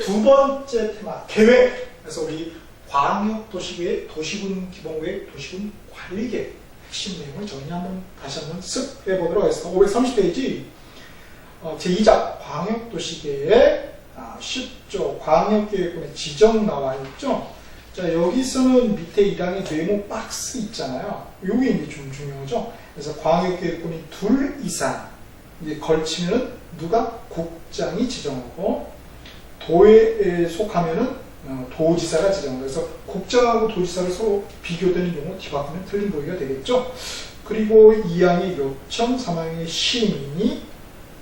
두 번째 테마, 계획. 그래서 우리 광역도시계획, 도시군 기본계획, 도시군 관리계획 핵심 내용을 정리 다시 한번 쓱 해보도록 하겠습니다. 530페이지 제2장 광역도시계획 10조 광역계획군의 지정 나와 있죠. 자, 여기서는 밑에 1항의 네모 박스 있잖아요. 요게 이제 좀 중요하죠. 그래서 광역계획군이 둘 이상 이제 걸치면은 누가 국장이 지정하고 도에 속하면은 도지사가 지정하고 그래서 국장하고 도지사를 서로 비교되는 경우 뒤바꾸면 틀린 보기가 되겠죠. 그리고 2항의 요청, 3항의 심의,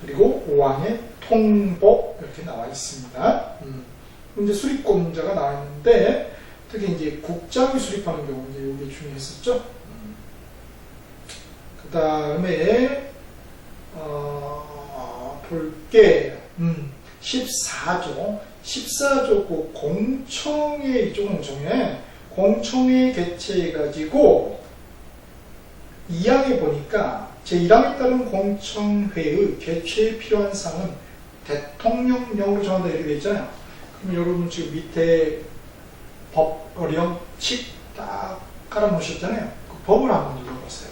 그리고 5항의 통보 이렇게 나와 있습니다. 이제 수립권자가 나와 있는데 특히 이제 국장이 수립하는 경우 이제 이게 중요했었죠. 그 다음에 볼게 14조 그 공청회 이쪽 공청회 개최해가지고 2항에 보니까 제1항에 따른 공청회의 개최에 필요한 사항은 대통령령으로 정한다 이렇게 돼 있잖아요. 그럼 여러분 지금 밑에 법령 칙 딱 깔아 놓으셨잖아요. 그 법을 한번 읽어보세요.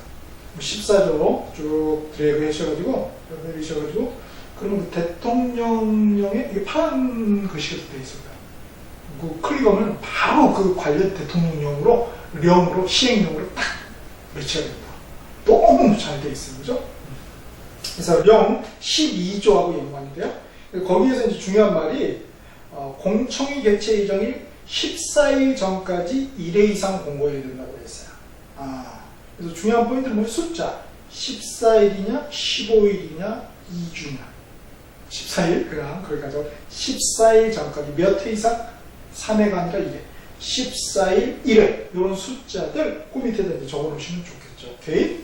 14조 쭉 드래그 하셔가지고 그러면 그 대통령령에 이게 파란 글씨가 되어 있을 거예요. 그 클릭하면 바로 그 관련 대통령령으로 시행령으로 딱 매치가 됩니다. 너무 잘 되어 있어요. 그죠? 그래서 령 12조하고 연관인데요. 거기에서 이제 중요한 말이 공청회 개최 예정일 14일 전까지 1회 이상 공고해야 된다고 했어요. 그래서 중요한 포인트는 뭐예요? 숫자 14일이냐 15일이냐 2주냐 14일 그냥 거기 가서 14일 전까지 몇 회 이상? 3회가 아니라 2회 14일 1회 이런 숫자들 그 밑에다 이제 적어놓으시면 좋겠죠. 오케이?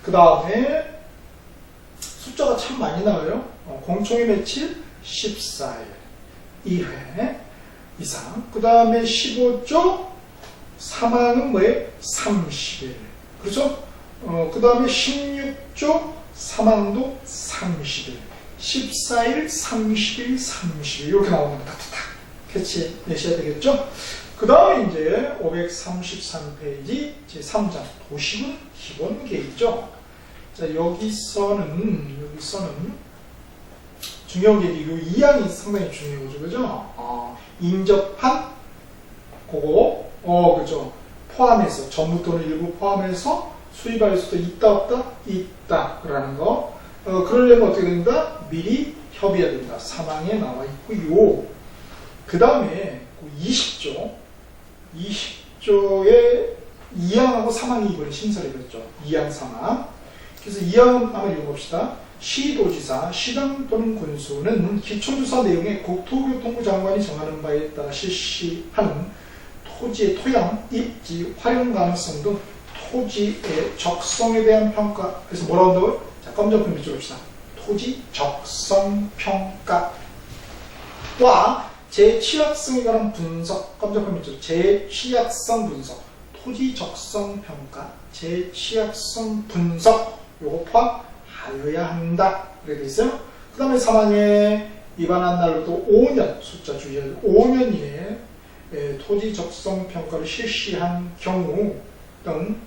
그 다음에 숫자가 참 많이 나와요. 공청회 며칠 14일 1회 이상. 그 다음에 15조 3항은 뭐예요? 30일. 그렇죠? 그 다음에 16조 3항도 30일. 14일, 30일, 30일. 이렇게 나오는 거 탁탁탁 캐치 내셔야 되겠죠? 그 다음에 이제 533페이지 제3장 도시군 기본계획이죠. 자, 여기서는 중요한 게 이 2항이 상당히 중요하죠. 그죠? 인접한 그거 그죠? 포함해서 전부 또는 일부 포함해서 수입할 수도 있다 없다? 있다 라는 거. 그러려면 어떻게 된다? 미리 협의해야 된다. 3항에 나와 있고요. 그 다음에 20조에 2항하고 3항이 이번에 신설이 됐죠. 2항, 3항. 그래서 2항은 한번 읽어봅시다. 시도지사, 시당 또는 군수는 기초조사 내용에 국토교통부 장관이 정하는 바에 따라 실시하는 토지의 토양, 입지, 활용 가능성 등 토지의 적성에 대한 평가. 그래서 뭐라고 한다고요? 자, 검정펜 밑줄 봅시다. 토지 적성 평가와 제 취약성에 관한 분석. 검정펜 밑줄. 제 취약성 분석. 토지 적성 평가, 제 취약성 분석. 요거 포함하여야 한다. 그렇게 있어요. 그 다음에 3항에 위반한 날로부터 5년, 숫자 주의해야 5년 이내에 토지 적성 평가를 실시한 경우 등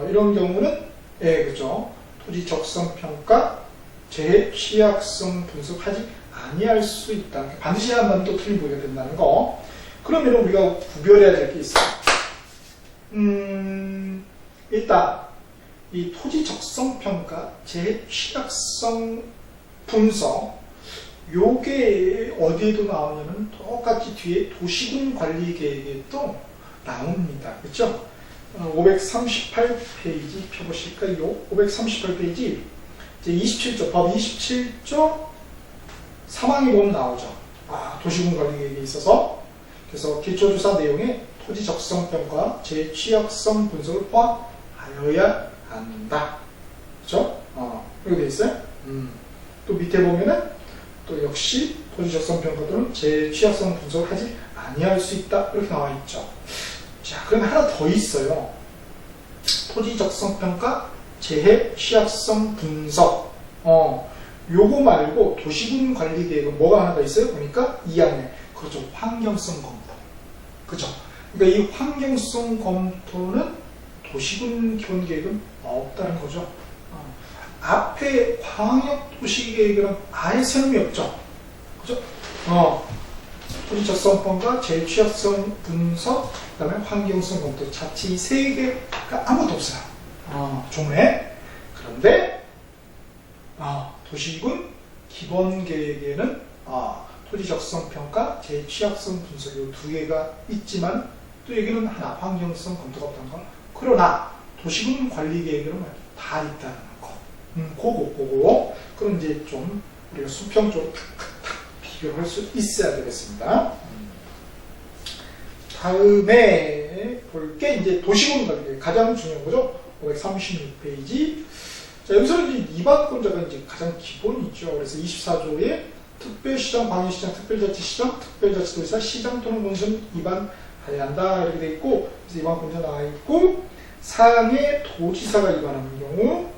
이런 경우는 그죠. 토지 적성 평가 제 취약성 분석하지 아니할 수 있다. 반드시 한번 또 틀린 보게 된다는 거. 그러면 우리가 구별해야 될 게 있어요. 일단 이 토지 적성 평가 제 취약성 분석 요게 어디에도 나오냐면 똑같이 뒤에 도시군 관리 계획에도 나옵니다. 그렇죠? 538페이지 펴보실까요? 538페이지 이제 27조 법 27조 3항에 보면 나오죠. 도시군 관리 계획에 있어서 그래서 기초조사 내용에 토지 적성 평가 제 취약성 분석을 포함하여야 한다. 그렇죠? 이렇게 돼 있어요. 또 밑에 보면은 또 역시 토지 적성 평가도는 제 취약성 분석을 하지 아니할 수 있다. 이렇게 나와 있죠. 자, 그럼 하나 더 있어요. 토지 적성 평가 제 취약성 분석. 요거 말고 도시군 관리 계획은 뭐가 하나 더 있어요? 보니까 이 안에 그렇죠. 환경성 검토. 그죠? 그러니까 이 환경성 검토는 도시군 기본 계획은 없다는 거죠. 앞에 광역 도시 계획은 아예 세움이 없죠. 그죠? 토지 적성법과 제취약성 분석, 그 다음에 환경성 검토, 자체 이 세 개가 아무것도 없어요. 종래. 그런데 도시군 기본 계획에는 토지 적성 평가, 제취약성 분석 이 두 개가 있지만 또 여기는 하나 환경성 검토가 없다는 거. 그러나 도시군 관리 계획에는 다 있다는 거. 그거. 그럼 이제 좀 우리가 수평 좀 탁탁탁 비교할 수 있어야 되겠습니다. 다음에 볼 게 이제 도시군 관리 계획 가장 중요한 거죠. 536페이지. 자, 여기서는 이제 이반권자가 이제 가장 기본이죠. 그래서 24조에 특별시장, 광역시장, 특별자치시장, 특별자치도지사, 시장 또는 본선 위반하여야 한다 이렇게 돼 있고, 그래서 이반권자 나와 있고, 4항에 도지사가 위반하는 경우,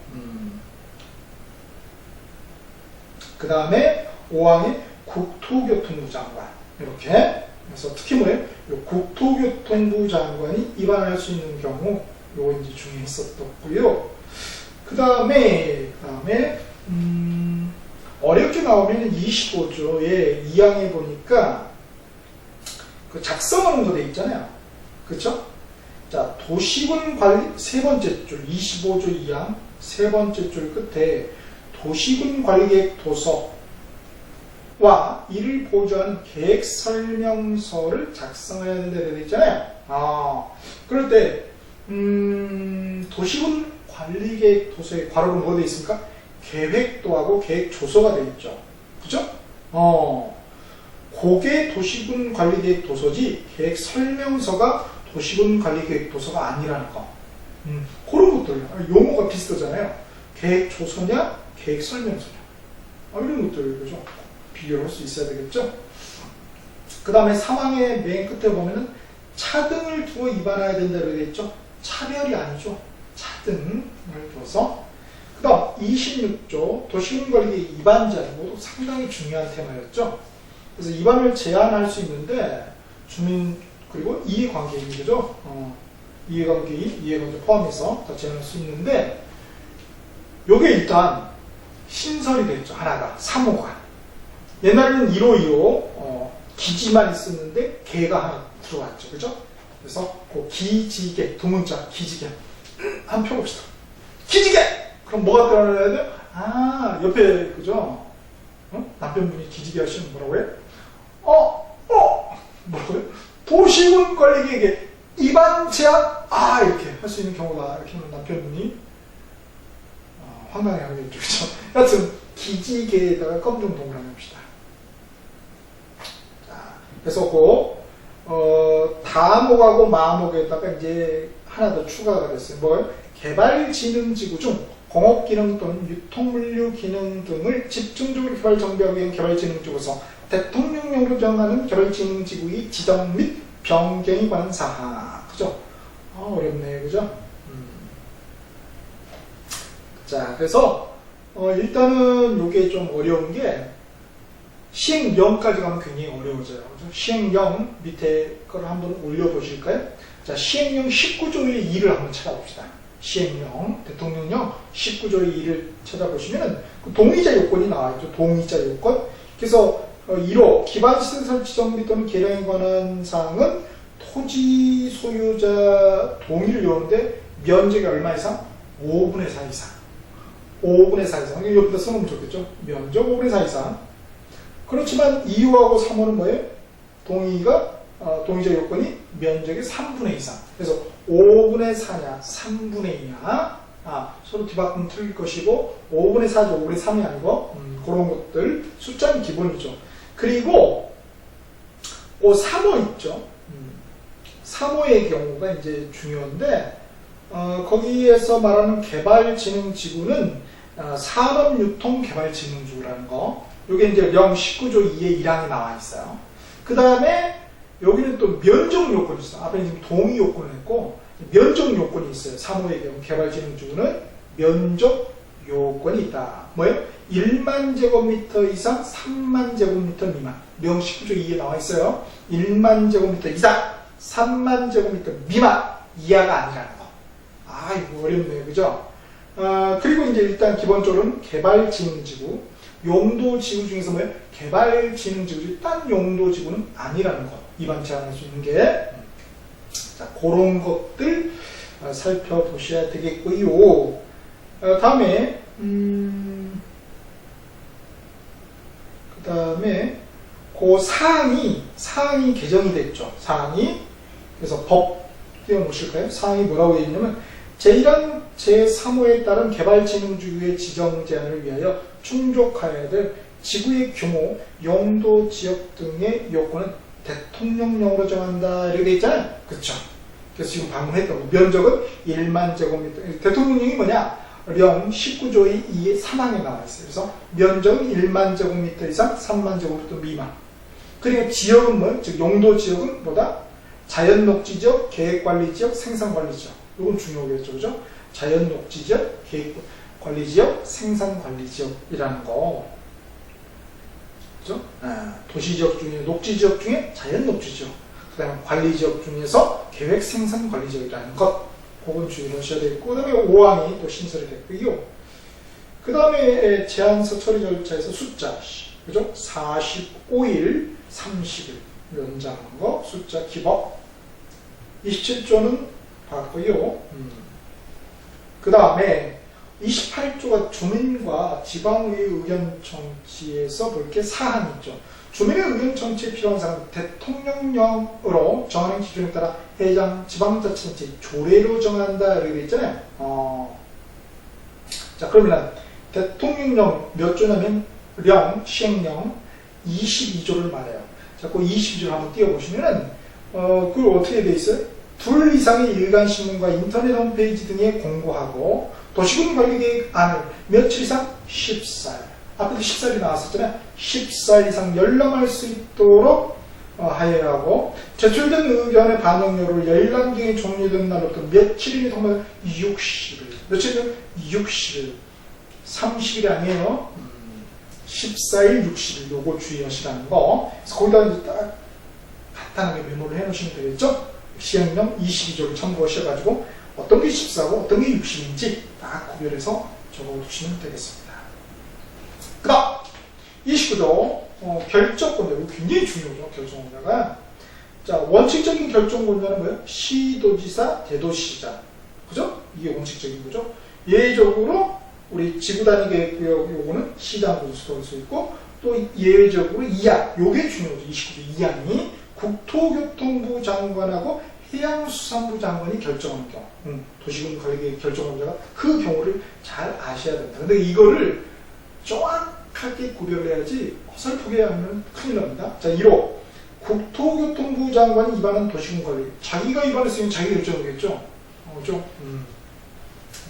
그 다음에 5항에 국토교통부 장관 이렇게. 그래서 특히 뭐예요? 국토교통부 장관이 위반할 수 있는 경우, 요거 이제 중요했었고요. 그 다음에 어렵게 나오면 25조에 2항에 보니까 그 작성하는 거 돼 있잖아요. 그쵸? 자, 도시군 관리 세 번째 줄 25조 2항 세 번째 줄 끝에 도시군 관리계획 도서와 이를 보조하는 계획 설명서를 작성해야 된다 되어 있잖아요. 그럴 때 도시군 관리계획 도서에 괄호로 뭐가 되어 있습니까? 계획도하고 계획 조서가 되어 있죠. 그죠? 그게 도시군 관리계획 도서지 계획 설명서가 도시군 관리계획 도서가 아니라는 거. 그런 것들 용어가 비슷하잖아요. 계획 조서냐 계획 설명서냐 이런 것들 그죠? 비교를 할 수 있어야 되겠죠? 그 다음에 3항의 맨 끝에 보면은 차등을 두고 위반해야 된다고 되어 있죠? 차별이 아니죠. 차등을 둬서. 그 다음 26조 도시군관리계획 위반자 모두 상당히 중요한 테마였죠. 그래서 위반을 제한할 수 있는데 주민 그리고 이해관계인 거죠. 이해관계인, 이해관계 포함해서 다 제한할 수 있는데 요게 일단 신설이 됐죠. 하나가 3호가 옛날에는 1호 기지만 있었는데 개가 하나 들어왔죠. 그죠? 그래서 그 기지개 두 문자 기지개 한번 펴봅시다. 기지개! 그럼 뭐가 들어가야 돼요? 옆에 그죠? 남편분이 기지개 하시면 뭐라고 해요? 뭐라고요? 도시군 관리계획에 위반 제한 이렇게 할 수 있는 경우다. 이렇게 하면 남편분이 황당해하겠죠. 그죠? 여하튼 기지개에다가 검정 동그라미 합시다. 자, 그래서 다목하고 마목에다가 이제 하나 더 추가가 됐어요. 뭐예요? 개발진흥지구 중 공업기능 또는 유통물류기능 등을 집중적으로 개발 정비하기 위한 개발진흥지구에서 대통령령으로 정하는 개발진흥지구의 지정 및 변경에 관한 사항. 그죠? 어렵네. 그죠? 자, 그래서 일단은 이게 좀 어려운 게 시행령까지 가면 굉장히 어려워져요. 그죠? 시행령 밑에 거를 한번 올려보실까요? 자, 시행령 19조의 2를 한번 찾아봅시다. 시행령, 대통령령 19조의 2를 찾아보시면 동의자 요건이 나와있죠. 동의자 요건. 그래서 1호 기반시설 설치 정비 또는 개량에 관한 사항은 토지 소유자 동의를 요하는데 면적이 얼마 이상? 5분의 4 이상. 5분의 4 이상. 여기다 써놓으면 좋겠죠. 면적 5분의 4 이상. 그렇지만 2호하고 3호는 뭐예요? 동의자 요건이 면적의 3분의 이상. 그래서 5분의 4냐, 3분의 2냐. 서로 뒤바꾸면 틀릴 것이고, 5분의 4죠. 5분의 3이 아니고, 그런 것들. 숫자는 기본이죠. 그리고, 3호 있죠. 3호의 경우가 이제 중요한데, 거기에서 말하는 개발진흥지구는 산업유통개발진흥지구라는 거. 요게 이제 령 19조 2의 1항이 나와 있어요. 그 다음에 여기는 또 면적 요건이 있어요. 앞에 지금 동의 요건을 했고 면적 요건이 있어요. 3호의 경우 개발진흥지구는 면적 요건이 있다. 뭐예요? 1만 제곱미터 이상 3만 제곱미터 미만. 명 19조 2에 나와 있어요. 1만 제곱미터 이상 3만 제곱미터 미만 이하가 아니라는 거. 아, 이거 어렵네요. 그죠? 그리고 이제 일단 기본적으로는 개발진흥지구, 용도지구 중에서 뭐예요? 개발진흥지구지 딴 용도지구는 아니라는 거. 이반 제한할 수 있는 게. 자, 그런 것들 살펴보셔야 되겠고요. 다음에 그 다음에 그 사항이 개정이 됐죠. 사항이. 그래서 법 띄워놓으실까요? 사항이 뭐라고 되어 있냐면 제1항 제3호에 따른 개발진흥지구의 지정 제한을 위하여 충족하여야 될 지구의 규모, 용도, 지역 등의 요건은 대통령령으로 정한다. 이렇게 되어 있잖아요. 그쵸? 그래서 지금 방금 했던 거. 면적은 1만 제곱미터. 대통령령이 뭐냐? 령 19조의 2의 3항에 나와 있어요. 그래서 면적은 1만 제곱미터 이상 3만 제곱미터 미만. 그리고 지역은 뭐? 즉 용도 지역은 뭐다? 자연녹지지역, 계획관리지역, 생산관리지역. 이건 중요하겠죠. 그죠? 자연녹지지역, 계획관리지역, 생산관리지역이라는 거. 그죠? 도시지역 중에, 녹지지역 중에 자연녹지지역. 그 다음에 관리지역 중에서 계획생산관리지역이라는 것. 그건 주의를 하셔야 되겠고, 그 다음에 5항이 또 신설이 됐고요. 그 다음에 제안서 처리 절차에서 숫자, 그죠? 45일, 30일 연장한 거, 숫자 기법. 27조는 봤고요. 그 다음에 28조가 주민과 지방의 의견 청취에서 볼 게 사항이 있죠. 주민의 의견 청취에 필요한 사항은 대통령령으로 정하는 기준에 따라 해당 지방자치단체 조례로 정한다. 이렇게 되어 있잖아요. 자, 그러면 대통령령 몇 조냐면 령, 시행령 22조를 말해요. 자, 그 22조를 한번 띄워보시면은, 그걸 어떻게 되어 있어요? 둘 이상의 일간신문과 인터넷 홈페이지 등에 공고하고 도시군 관리계획안을 며칠 이상 10살. 앞에도 10살이 나왔었잖아요. 10살 이상 열람할 수 있도록 하여야 하고, 제출된 의견의 반영료를 열람기에 종료된 날로부터 며칠이니 정말 60일. 며칠이면 60일. 30일이 아니에요. 14일, 60일. 요거 주의하시라는 거. 그래서 거기다 이제 딱 간단하게 메모를 해 놓으시면 되겠죠? 시행령 22조를 참고하셔가지고 어떤 게 14고 어떤 게 60인지 딱 구별해서 적어두시면 되겠습니다. 그 다음 29조 결정권자. 이거 굉장히 중요하죠. 결정권자가. 자, 원칙적인 결정권자는 뭐예요? 시도지사, 대도시장. 그죠? 이게 원칙적인 거죠. 예외적으로 우리 지구단위 계획구역 요거는 시장으로 수도할 수 있고, 또 예외적으로 2항, 요게 중요하죠. 29조 2항이 국토교통부 장관하고 해양수산부 장관이 결정하는 경우, 도시군 관리계획 결정권자가 그 경우를 잘 아셔야 된다. 근데 이거를 정확하게 구별해야지 어설프게 하면 큰일 납니다. 자, 1호 국토교통부 장관이 위반한 도시군 관리, 자기가 위반했으면 자기 결정이겠죠. 그렇죠?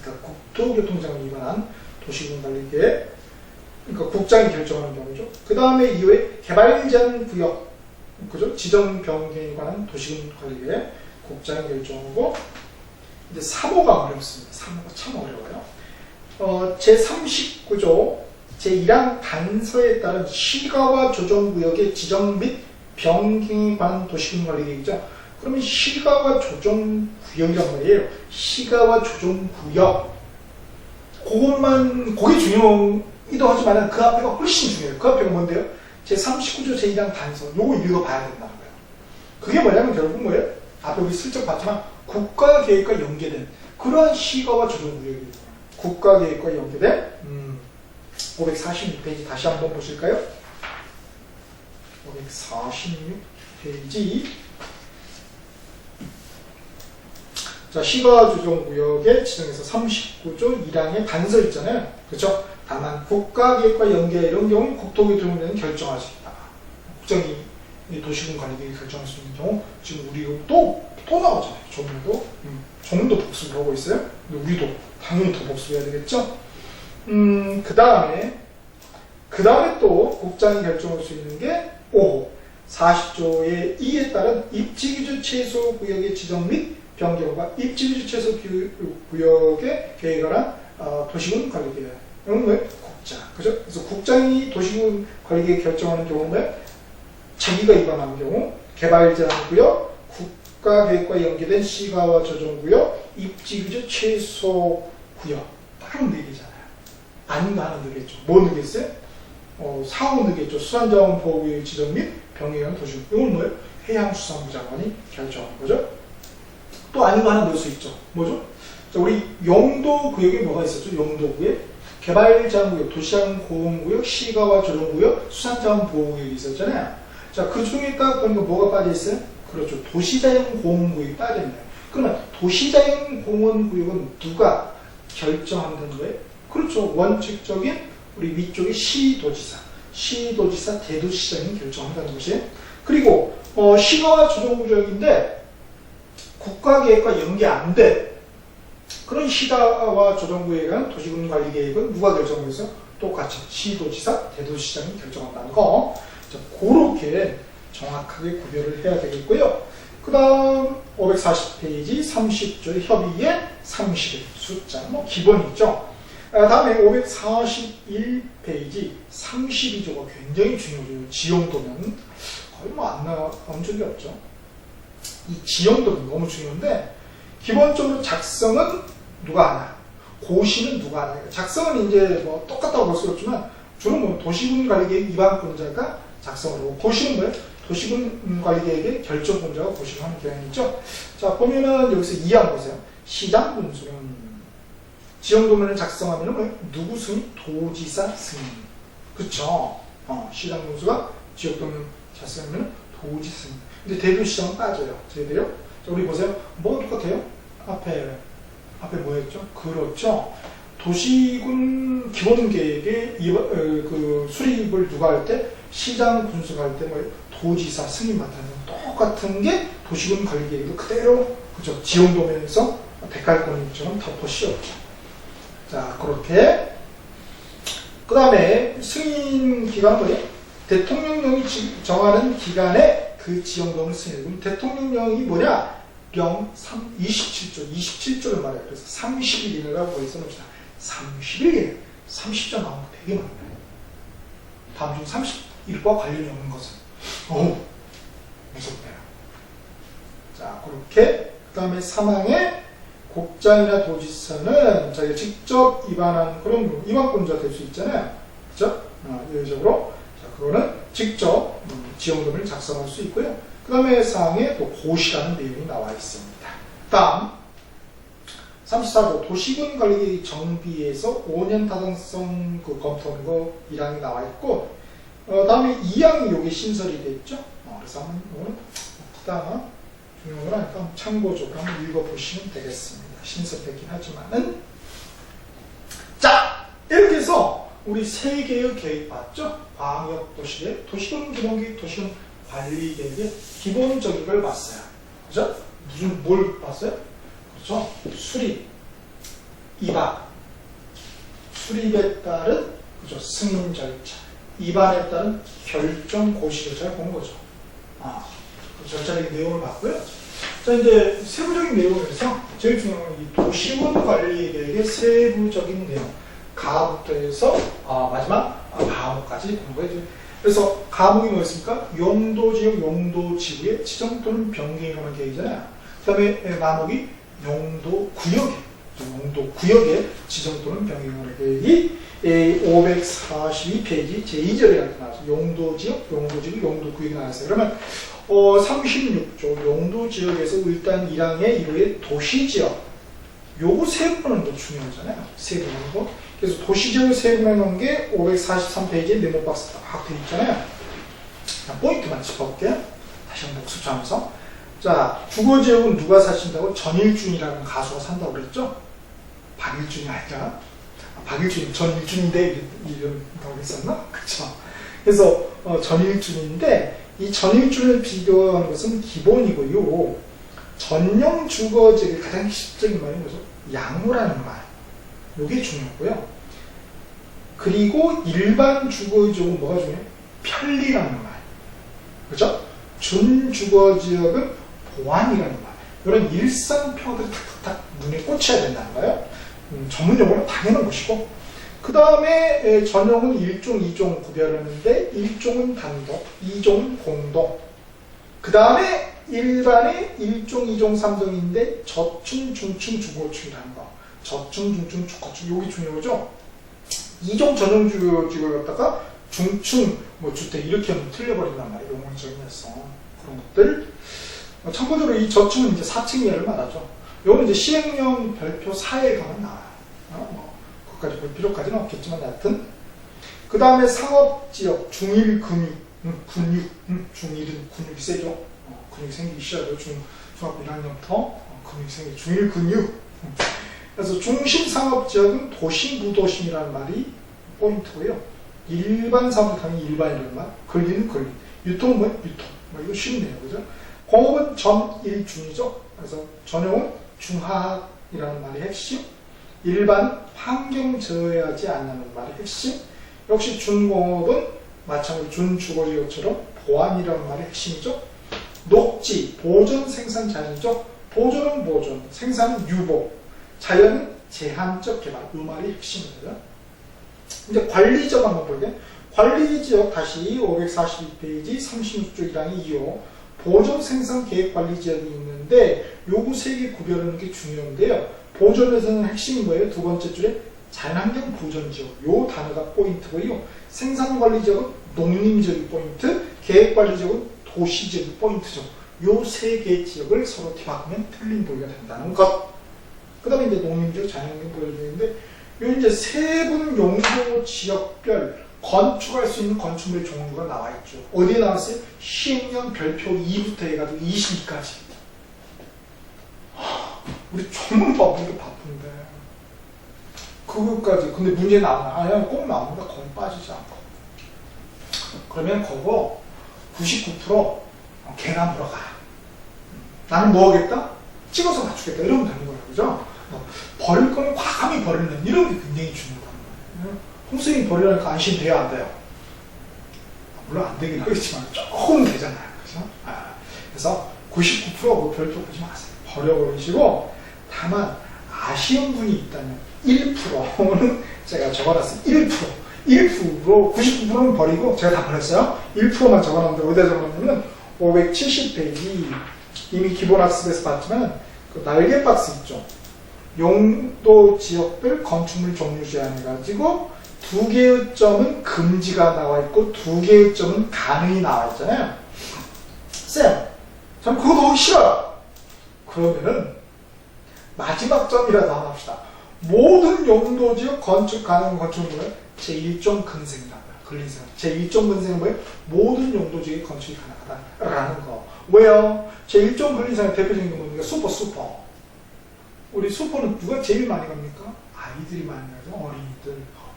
그러니까 국토교통장관이 위반한 도시군 관리계획, 그러니까 국장이 결정하는 경우죠. 그 다음에 이후에 개발제한구역, 그죠? 지정 변경에 관한 도시군 관리계획 국장이 결정하고, 이제 3호가 어렵습니다. 3호가 참 어려워요. 제39조 제1항 단서에 따른 시가와 조정구역의 지정 및 변경에 관한 도시군 관리계획이죠. 그러면 시가와 조정구역이란 말이에요. 시가와 조정구역. 그게 중요하기도 하지만 그 앞에가 훨씬 중요해요. 그 앞에가 뭔데요? 제39조 제1항 단서. 요거 읽어봐야 된다는 거예요. 그게 뭐냐면 결국 뭐예요? 앞에 우리 슬쩍 봤지만 국가계획과 연계된 그러한 시가와 조정구역이에요. 국가계획과 연계된 546페이지 다시 한번 보실까요? 546페이지. 자, 시가 조정구역에 지정해서 39조 1항의 단서 있잖아요. 그렇죠? 다만 국가계획과 연계 이런 경우는 국토교통부는 결정할 수 있다. 국정이 도시군 관리계획 결정할 수 있는 경우 지금 우리 또 나오잖아요. 조문도 조문도 복습을 하고 있어요. 근데 우리도 당연히 더 복습해야 되겠죠. 그 다음에 또 국장이 결정할 수 있는 게 5호 40조의 2에 따른 입지기준 최소 구역의 지정 및 변경과 입지기준 최소 구역의 계획에 관한 도시군 관리계획 이건 뭐예요? 국장. 그죠? 그래서 국장이 도시군 관리계획 결정하는 경우는 뭐예요? 자기가 위반한 경우 개발 제한 구역, 국가계획과 연계된 시가와 조정구역, 입지 그죠? 최소 구역. 딱 4개잖아요. 아닌가 하나 넣겠죠. 뭐 넣겠어요? 사후 넣겠죠. 수산자원 보호구역 지정 및 병해형 도시군. 이건 뭐예요? 해양수산부 장관이 결정하는 거죠. 또 아닌가 하나 넣을 수 있죠. 뭐죠? 자, 우리 영도 구역에 뭐가 있었죠? 영도 구역, 개발 제한 구역, 도시항 보호 구역, 시가와 조정 구역, 수산자원 보호 구역이 있었잖아요. 자, 그 중에 딱 보니까 뭐가 빠져 있어요? 그렇죠. 도시자연 공원 구역이 빠져 있네요. 그러면 도시자연 공원 구역은 누가 결정한다는 거예요? 그렇죠. 원칙적인 우리 위쪽에 시도지사, 대도시장이 결정한다는 것이에요. 그리고 시가와 조정 구역인데 국가계획과 연계 안 돼. 그런 시가와 조정구에 관한 도시군 관리 계획은 누가 결정해서 똑같이 시도지사, 대도시장이 결정한다는 거. 자, 그렇게 정확하게 구별을 해야 되겠고요. 그 다음 540페이지 30조 협의에 30일 숫자 뭐 기본이죠. 다음에 541페이지 32조가 굉장히 중요해요. 지형도면 거의 뭐 안 나온 적이 없죠. 이 지형도면 너무 중요한데 기본적으로 작성은 누가 하나, 고시는 누가 하나. 작성은 이제 뭐 똑같다고 볼 수 없지만 주로 뭐 도시군 관리계획 위반권자가 작성을 하고 고시는 뭐예요? 도시군 관리계획의 결정권자가 고시를 하는 경향이 있죠. 자, 보면은 여기서 이항 보세요. 시장 군수는 지형도면을 작성하면은 뭐예요? 누구 승인? 도지사 승인. 그쵸? 시장 군수가 지역도면 작성하면은 도지사 승인. 근데 대도시장은 빠져요. 저희들요. 자, 우리 보세요. 뭐가 똑같아요? 앞에 뭐였죠? 그렇죠. 도시군 기본계획의 그 수립을 누가 할 때? 시장 군수가 할 때 뭐예요? 도지사 승인 맡아는 똑같은 게 도시군 관리계획도 그대로 그죠? 지형도면에서 백할권처럼 덮어 씌웠죠. 자, 그렇게 그 다음에 승인 기간은 뭐예요? 대통령령이 정하는 기간에 그 지형도면 승인을. 대통령령이 뭐냐? 27조를 말해요. 그래서 30일이라고 거기서 놉시다. 30일, 30조 나오는 거 되게 많아요. 다음 중 30일과 관련이 없는 것은. 무섭네요. 자, 그렇게. 그 다음에 사망에 국장이나 도지사는 자기가 직접 위반한 그런 위반권자 될 수 있잖아요. 그죠? 예외적으로. 자, 그거는 직접 지형도면을 작성할 수 있고요. 그 다음에 사항에 또 고시라는 내용이 나와 있습니다. 다음 34조 도시군 관리계획 정비에서 5년 타당성 검토하는 거 1항이 나와 있고 다음에 2항이 요게 신설이 됐죠. 그래서 한번 오늘 크다 중요한 건 아니까 참고적으로 한번 읽어보시면 되겠습니다. 신설됐긴 하지만은 자, 이렇게 해서 우리 3개의 계획 봤죠? 광역도시계획, 도시군 기본계획, 도시군 관리계획의 기본적인 걸 봤어요. 그죠? 무슨 뭘 봤어요? 그렇죠? 수립, 위반, 수립에 따른 그죠? 승인 절차, 위반에 따른 결정 고시 절차를 본 거죠. 그 절차적인 내용을 봤고요. 자, 이제 세부적인 내용에서 제일 중요한 건 이 도시군 관리계획의 세부적인 내용, 가부터 해서 마지막 바목까지 공부해줘요. 그래서 가목이 뭐였습니까? 용도지역, 용도지구의 지정 또는 변경에 관한 계획이잖아요. 그 다음에 마목이 용도구역의 지정 또는 변경에 관한 계획이 542페이지 제2절에 이렇게 나와서 용도지역, 용도지구, 용도구역이 나왔어요. 그러면 36조 용도지역에서 일단 1항의 1호의 도시지역 요거 세분하는 거 중요하잖아요. 세분하는 거. 그래서 도시지역을 세분하는 게 543페이지에 네모 박스 딱 되어 있잖아요. 포인트만 짚어볼게요. 다시 한번 복습하면서. 자, 주거지역은 누가 사신다고? 전일준이라는 가수가 산다고 그랬죠? 박일준이 아니라 박일준이 전일준인데 이런다고 그랬었나? 그쵸? 그래서 전일준인데 이 전일준을 비교하는 것은 기본이고요. 전용 주거지역의 가장 핵심적인 말은 뭐죠? 양호라는 말. 이게 중요하고요. 그리고 일반 주거지역은 뭐가 중요해요? 편리라는 말. 그죠? 준주거지역은 보안이라는 말. 이런 일상 표현들이 탁탁탁 눈에 꽂혀야 된다는 거예요. 전문용어는 당연한 것이고, 그 다음에 전용은 1종, 2종 구별하는데 1종은 단독, 2종은 공동. 그 다음에 일반의 1종, 2종, 3종인데 저층, 중층, 주거층이라는 거. 저층, 중층, 주거층. 여기 중요하죠? 2종 전용주택을 갖다가 중층 뭐 주택 이렇게 하면 틀려버린단 말이에요. 용어를 정의해서. 그런 것들. 참고적으로 이 저층은 이제 4층 예를 말하죠. 요거는 이제 시행령 별표 4에 가면 나와요. 그것까지 볼 필요까지는 없겠지만 여하튼. 그 다음에 상업지역, 중일 근육, 중일은 근육이 세죠. 근육이 생기기 시작해요. 중학교 1학년부터 근육이 생기죠. 중일 근육. 그래서 중심 상업지역은 도심, 무도심이라는 말이 포인트고요. 일반 사업을 당연히 일반이라는 말, 권리는 권리, 유통은 뭐예요? 유통. 이거 쉽네요. 그죠? 공업은 전일중이죠. 그래서 전용은 중하이라는 말이 핵심, 일반 환경 저해하지 않는 말이 핵심, 역시 준공업은 마찬가지로 준주거지역처럼 보안이라는 말이 핵심이죠. 녹지, 보존 생산 자연이죠. 보존은 보존, 생산은 유보, 자연은 제한적 개발, 이 말이 핵심입니다. 이제 관리적 한번 볼게요. 관리지역 다시 542페이지 36조 1항의 2호 보존 생산 계획 관리 지역이 있는데 요거 세 개 구별하는 게 중요한데요. 보존에서는 핵심이 뭐예요? 두 번째 줄에 자연환경 보존 지역. 요 단어가 포인트고요. 생산 관리 지역은 농림 지역이 포인트, 계획 관리 지역은 도시 지역이 포인트죠. 요 세 개 지역을 서로 뒤바꾸면 틀린 보기가 된다는 것. 그 다음에 이제 농림 지역, 자연환경 보존 지역인데 요 이제 세분 용도 지역별 건축할 수 있는 건축물 종류가 나와 있죠. 어디에 나왔어요? 시행령 별표 2부터 해가지고 22까지. 우리 정말 바쁜데. 그거까지. 근데 문제 나오나? 아니야, 꼭 나옵니다. 거의 빠지지 않고. 그러면 그거 99% 걔나 물어가. 나는 뭐 하겠다? 찍어서 맞추겠다. 이러면 되는 거예요. 그죠? 버릴 거면 과감히 버리는 이런 게 굉장히 중요하다는 거예요. 홍수님이 버리라니까 안심돼야 안 돼요. 물론 안 되긴 하겠지만 조금 되잖아요. 그죠? 그래서 99% 별표 보지 마세요. 버려버리시고 다만 아쉬운 분이 있다면 1%는 제가 적어놨어요. 1%로 99%는 버리고 제가 다 버렸어요. 1%만 적어놨는데 어디다 적어놨냐면 570페이지 이미 기본학습에서 봤지만 그 날개 박스 있죠. 용도 지역별 건축물 종류 제한해가지고 두 개의 점은 금지가 나와 있고 두 개의 점은 가능이 나와 있잖아요. 쌤, 전 그거 너무 싫어요. 그러면은 마지막 점이라도 하나 합시다. 모든 용도 지역 건축 가능 건축은 뭐예요? 제1종 근생이라고요. 근린생. 제1종 근생은 뭐예요? 모든 용도 지역의 건축이 가능하다라는 거. 왜요? 제1종 근린생의 대표적인 게 뭡니까? 슈퍼. 우리 슈퍼는 누가 제일 많이 갑니까? 아이들이 많이 가죠.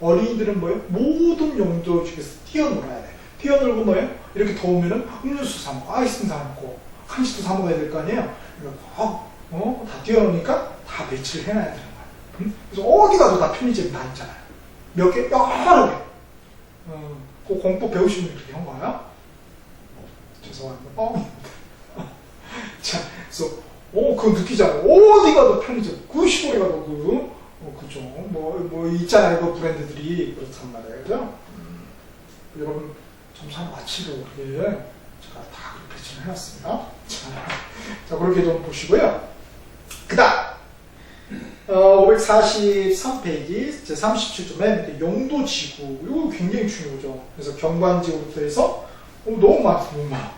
어린이들은 뭐예요? 모든 용도 지역에서 뛰어놀아야 돼. 뛰어놀고 뭐예요? 이렇게 더우면은 음료수 사 먹고 아이스크림 사 먹고 간식도 사 먹어야 될 거 아니에요? 다 뛰어노니까 다 배치를 해놔야 되는 거예요. 그래서 어디 가도 다 편의점이 다 있잖아요. 몇 개? 여러 개. 그 공법 배우시는 분이 그렇게 한 거예요? 죄송합니다. 자, 그래서 그거 느끼잖아요. 어디 가도 편의점. 90원에 가도 그죠. 뭐 있잖아요. 그 브랜드들이. 그렇단 말이에요. 그죠? 여러분, 점수 하나 맞히려고 그렇게 제가 다 그렇게 배치를 해놨습니다. 자, 그렇게 좀 보시고요. 그 다음, 543페이지, 제 37조 맨 밑에 용도지구. 이거 굉장히 중요하죠. 그래서 경관지구부터 해서, 너무 많아.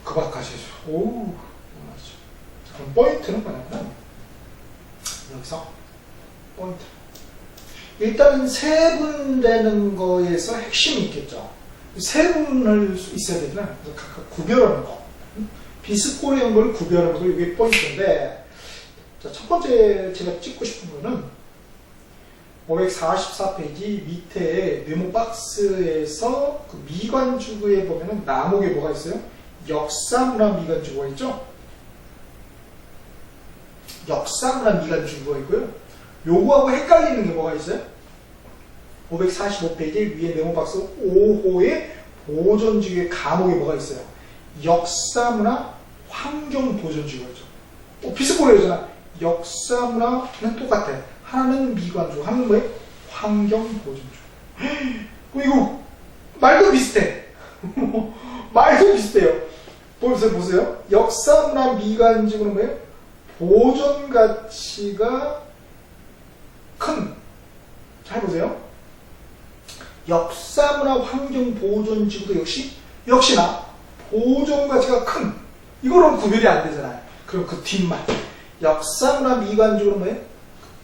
그 밖까지 해줘. 너무 많죠. 그럼 포인트는 뭐냐면, 여기서, 포인트. 일단은 세분되는 거에서 핵심이 있겠죠. 세분을 있어야 되잖아요. 그래서 각각 구별하는 거. 비스코리한 걸 구별하는 거, 이게 포인트인데, 자, 첫 번째 제가 찍고 싶은 거는 544페이지 밑에 네모 박스에서 그 미관주구에 보면은 나목에 뭐가 있어요? 역사문화 미관주구가 있죠? 역사문화 미관주구가 있고요. 요거하고 헷갈리는 게 뭐가 있어요? 545페이지 위에 네모 박스 5호의 보존지구의 감옥에 뭐가 있어요? 역사문화 환경보존지구가 있죠. 비스코리아잖아. 역사문화는 똑같아. 하나는 미관주구, 하나는 뭐예요? 환경보존 지구. 이거 말도 비슷해. 말도 비슷해요. 보세요. 역사문화 미관지구는 뭐예요? 보존 가치가 큰. 잘 보세요. 역사문화 환경보존지구도 역시나 보존 가치가 큰. 이거는 구별이 안 되잖아요. 그럼 그 뒷말. 역사문화 미관지구는 뭐예요?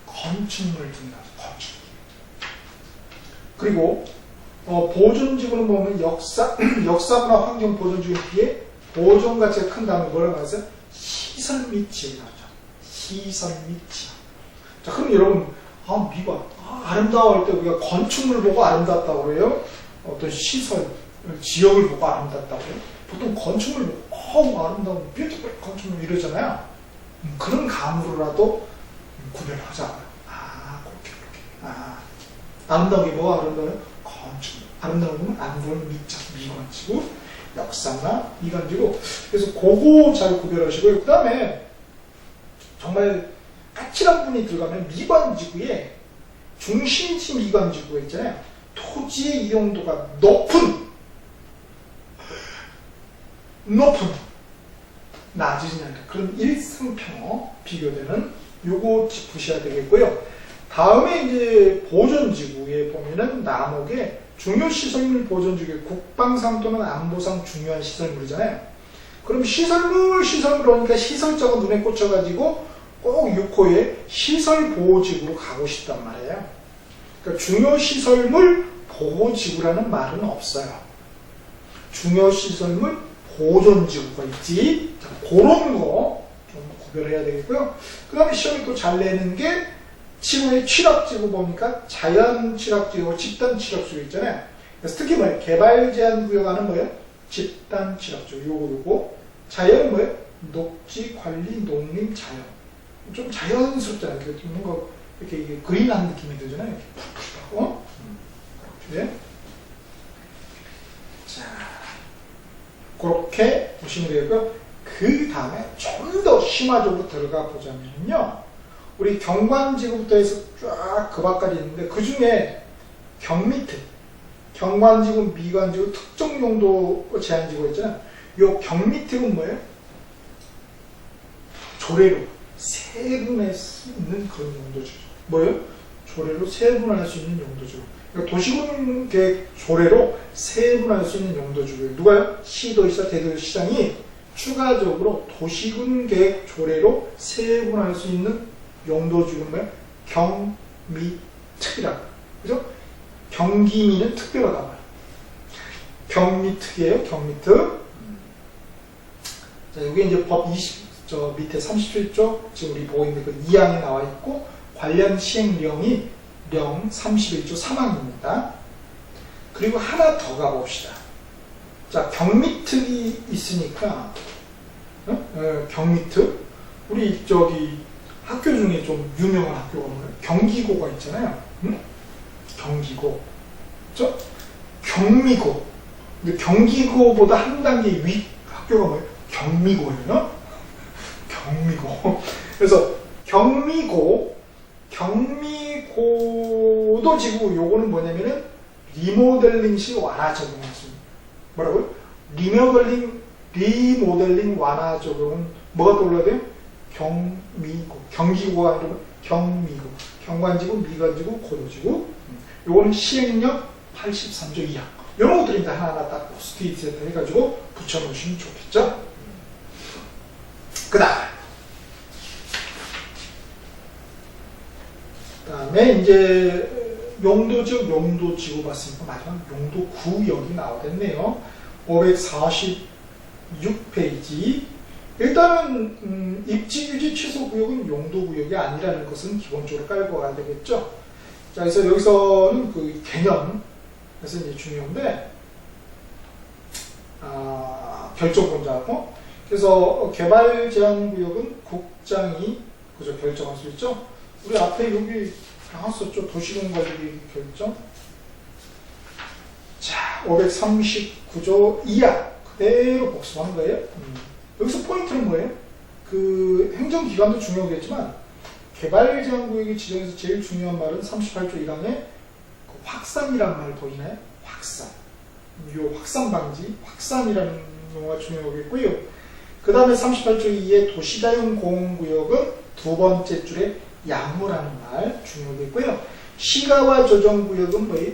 건축물 등이다. 건축. 그리고 보존지구는 보면 역사문화 환경보존지구에 비해 보존 가치가 큰 다음에 뭐라고 하세요? 시설 및 지역이라고 하죠. 시설 및 지역. 자, 그럼 여러분, 미관. 아름다워할 때 우리가 건축물 보고 아름답다고 그래요? 어떤 시설, 지역을 보고 아름답다고 그래요? 보통 건축물 보고, 아름다운, 뷰티풀 건축물 이러잖아요. 그런 감으로라도 구별을 하자. 그렇게. 아름다운 게 뭐가 아름다워요? 건축물. 아름다운 건 아름다운 미관지구, 역사나 미관지구. 그래서 그거 잘 구별하시고요. 그 다음에 정말 까칠한 분이 들어가면 미관지구에 중심지 미관지구가 있잖아요. 토지의 이용도가 높은 낮으냐 그런 일상평어 비교되는 요거 짚으셔야 되겠고요. 다음에 이제 보존지구에 보면은 남옥에 중요시설물 보존지구에 국방상 또는 안보상 중요한 시설물이잖아요. 그럼 시설물 그러니까 시설자가 눈에 꽂혀가지고 꼭 6호에 시설보호지구로 가고 싶단 말이에요. 그러니까 중요시설물 보호지구라는 말은 없어요. 중요시설물 보존지구가 있지. 자, 그런 거 좀 구별해야 되겠고요. 그 다음에 시험이 또 잘 내는 게 지구의 취락지구 보니까 자연 취락지구, 집단 취락지구 있잖아요. 그래서 특히 뭐예요? 개발 제한 구역하는 뭐예요? 집단 취락지구. 요거. 자연은 뭐예요? 녹지, 관리, 농림, 자연. 좀 자연스럽잖아요. 뭔가 이렇게 그린한 느낌이 들잖아요. 이렇게 푹푹하고. 그렇게. 자, 그렇게 보시면 되고요. 그 다음에 좀 더 심화적으로 들어가 보자면요. 우리 경관지구부터 해서 쫙 그 밖까지 있는데 그 중에 경미특, 경관지구, 미관지구, 특정 용도 제한지구가 있잖아요. 요 경미특은 뭐예요? 조례로 세분할 수 있는 그런 용도죠. 뭐예요? 조례로 세분할 수 있는 용도죠. 그러니까 도시군 계획 조례로 세분할 수 있는 용도주고요. 누가요? 시도지사, 대도시장이 추가적으로 도시군 계획 조례로 세분할 수 있는 용도주는 뭐예요? 경미특이라고. 그죠? 경기미는 특별하다고 해요. 경미특이에요. 경미특. 자, 이게 이제 법 20, 밑에 37조, 지금 우리 보고 있는 그 2항에 나와 있고, 관련 시행령이 령 31조 3항입니다. 그리고 하나 더 가봅시다. 자, 경미특이 있으니까, 경미특. 우리 학교 중에 좀 유명한 학교가 뭐예요? 경기고가 있잖아요. 응? 경기고. 그죠? 경미고. 근데 경기고보다 한 단계 위 학교가 뭐예요? 경미고예요. 경미고. 그래서 경미고도 지금 요거는 뭐냐면은 리모델링식 완화 적용했습니다. 뭐라고요? 리모델링 완화 적용은 뭐가 떠올라야 돼요? 경미고. 경기고가 아니라 경미고. 경관지구, 미관지구, 고도지구. 요거는 시행령 83조 2항. 이런 것들이 하나하나 딱 스테이트 해가지고 붙여놓으시면 좋겠죠? 그 다음에 이제 용도지역, 용도지구 봤으니까 마지막 용도구역이 나오겠네요. 546페이지. 일단은 입지규지 취소구역은 용도구역이 아니라는 것은 기본적으로 깔고 가야 되겠죠. 자, 그래서 여기서는 그 개념, 그래서 이제 중요한데, 결정권자고, 그래서 개발 제한 구역은 국장이 그죠 결정할 수 있죠. 우리 앞에 여기 나왔었죠. 도시군 관리 결정. 자, 539조 2항 그대로 복습하는 거예요. 여기서 포인트는 뭐예요? 그 행정기관도 중요하겠지만 개발 제한 구역이 지정해서 제일 중요한 말은 38조 1항에 확산이란 말 보이나요? 확산. 요 확산 방지, 확산이라는 용어가 중요하겠고요. 그 다음에 38조 2의 도시자연 공원구역은 두 번째 줄에 양호라는 말 중요하겠고요. 시가와 조정구역은 뭐예요?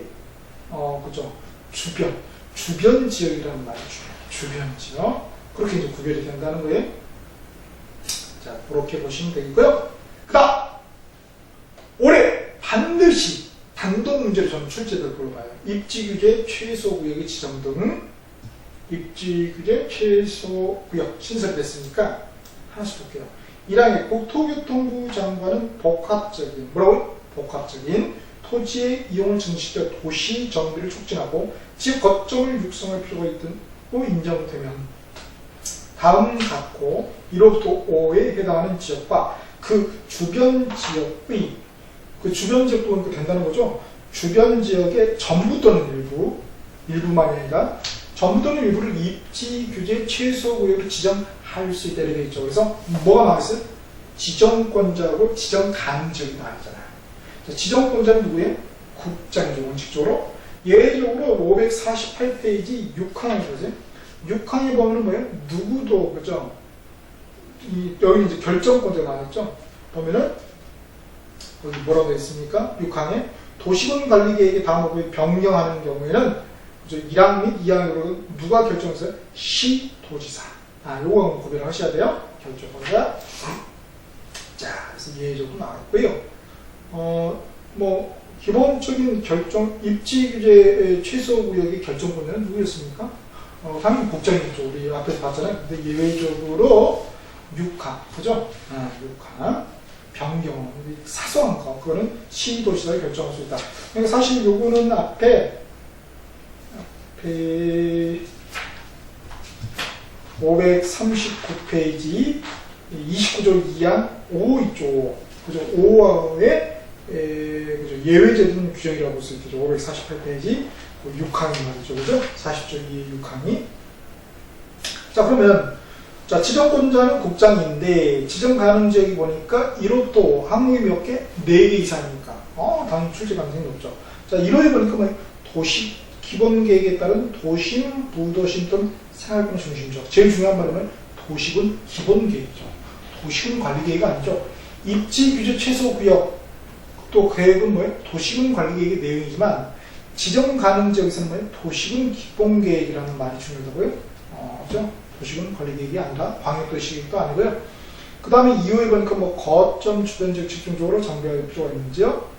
그죠? 주변 지역이라는 말이 중요해요. 주변 지역. 그렇게 이제 구별이 된다는 거예요. 자, 그렇게 보시면 되겠고요. 그 다음, 올해 반드시 단독 문제로 저는 출제될 걸로 봐요. 입지규제 최소구역의 지정 등. 입지규제 최소구역 신설됐으니까 하나씩 볼게요. 1항에 국토교통부 장관은 복합적인, 뭐라고요? 복합적인 토지의 이용을 증식시켜 도시 정비를 촉진하고 지역 거점을 육성할 필요가 있다고 인정되면 다음 같고 1호부터 5에 해당하는 지역과 그 주변 지역의 그 주변 지역도 그러니까 된다는 거죠. 주변 지역의 전부 또는 일부만이 아니라 전부 또는 일부를 입지 규제 최소 구역으로 지정할 수 있다 이렇게 있죠. 그래서 뭐가 나와있어요? 지정권자하고 지정 가능 지역이 나와있잖아요. 지정권자는 누구예요? 국장이죠. 원칙적으로. 예외적으로 548페이지 6항에 보세요. 6항에 보면 뭐예요? 누구도, 그죠? 여기 이제 결정권자가 나왔죠? 보면은, 여기 뭐라고 되어 있습니까? 6항에 도시군 관리계획의 다음으로 변경하는 경우에는, 그죠? 1항 및 2항으로 누가 결정했어요? 시도지사. 요거 구별을 하셔야 돼요. 결정권자. 자, 그래서 예외적으로 나왔고요. 기본적인 결정, 입지규제 최소구역의 결정권자는 누구였습니까? 당연히 국장이겠죠. 우리 앞에서 봤잖아요. 근데 예외적으로 6항, 그죠? 6항. 변경, 사소한 거, 그거는 시도지사가 결정할 수 있다. 그러니까 사실 요거는 앞에 539페이지 29조 2항 5 있죠. 그죠? 5항에 그죠? 예외적인 규정이라고 볼 수 있죠. 548페이지 6항이 말이죠. 그죠? 40조 2의 6항이. 자, 그러면, 자, 지정권자는 국장인데, 지정 가능 지역이 보니까 1호도 항목이 몇 개? 4개 이상이니까. 당연히 출제 가능성이 높죠. 자, 1호에 보니까 뭐, 도시, 기본 계획에 따른 도심, 부도심 또는 생활권 중심지역. 제일 중요한 말은 도시군 기본 계획이죠. 도시군 관리 계획이 아니죠. 입지 규제 최소 구역. 또 계획은 뭐예요? 도시군 관리 계획의 내용이지만 지정 가능 지역에서는 뭐예요? 도시군 기본 계획이라는 말이 중요하다고요. 그죠? 도시군 관리 계획이 아니라 광역도시 계획도 아니고요. 그 다음에 2호에 보니까 뭐 거점 주변 지역 집중적으로 정비할 필요가 있는지요.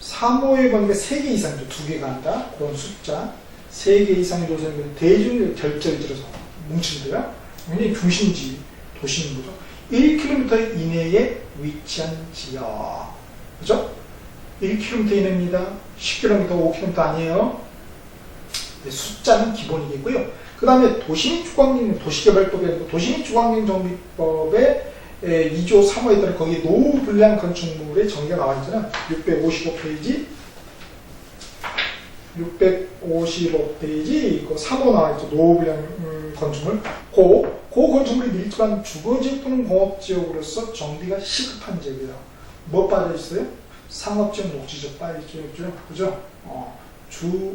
3호에 보니까 3개 이상이죠. 2개가 아니라 그런 숫자 3개 이상의 도시는 대중 결절이 들어서 뭉친데요. 굉장히 중심지 도시인 거죠. 1km 이내에 위치한 지역. 그죠? 1km 이내입니다. 10km, 5km 아니에요. 네, 숫자는 기본이겠고요. 그 다음에 도시민주광진, 도시개발법이 아니고 도시민주광진정비법의 2조 3호에 따른 거기에 노후불량 건축물의 정의가 나와 있잖아요. 655페이지. 655페이지, 그 3호 나와 있죠. 노후불량 건축물. 그 건축물이 밀집한 주거지역 또는 공업지역으로서 정비가 시급한 지역이다. 뭐 빠져있어요? 상업지역, 녹지지역 빠져있죠. 그죠? 그죠?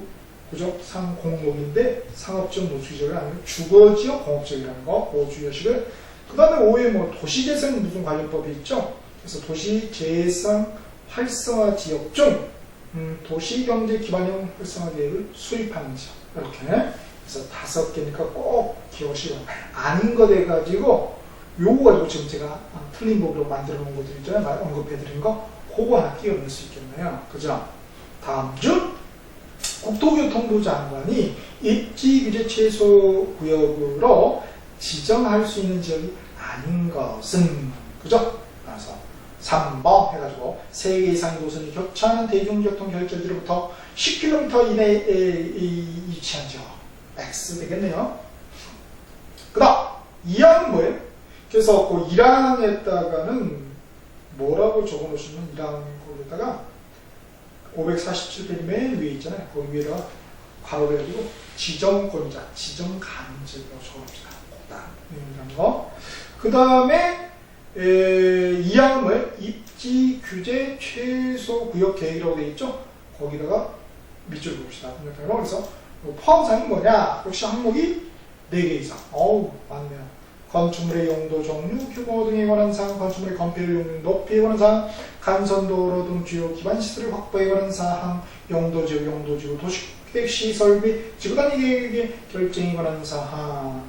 상공목인데 상업지역, 녹지지역이 아니고 주거지역, 공업지역이라는 거, 그거 주의하시고요. 그 다음에 5에 뭐 도시재생 무슨 관련법이 있죠? 그래서 도시재생 활성화 지역 중 도시경제 기반형 활성화 계획을 수립하는 지역. 이렇게. 그래서 5개니까 꼭 기억하시고. 아닌 거 돼가지고 요거 가지고 지금 제가 틀린 법으로 만들어 놓은 것들 있잖아요. 언급해드린 거. 그거 하나 끼워 넣을 수 있겠네요. 그죠? 다음 주 국토교통부 장관이 입지규제 최소 구역으로 지정할 수 있는 지역이 아닌 것은, 그죠? 그래서 3번 해가지고 3개 이상의 노선이 겹쳐하는 대중교통 결절지로부터 10km 이내에 위치한 지역 X 되겠네요. 그 다음 2항은 뭐예요? 그래서 그 1항에다가는 뭐라고 적어놓으시면 1항 거기에다가 547페이지 맨 위에 있잖아요. 거기 위에다가 괄호를 해가지고 지정권자, 지정가능지역이라고 적어놓읍시다. 이런 거. 그 다음에 2항은 뭐예요? 입지 규제 최소 구역 계획이라고 되어 있죠? 거기다가 밑줄 봅시다. 그래서 포함사항이 뭐냐? 역시 항목이 4개 이상. 어우, 많네요. 건축물의 용도, 종류, 규모 등에 관한 사항, 건축물의 건폐율, 용도, 높이에 관한 사항, 간선도로 등 주요 기반시설을 확보에 관한 사항, 용도지구, 도시계획 시설 및 지구단위 계획의 결정에 관한 사항.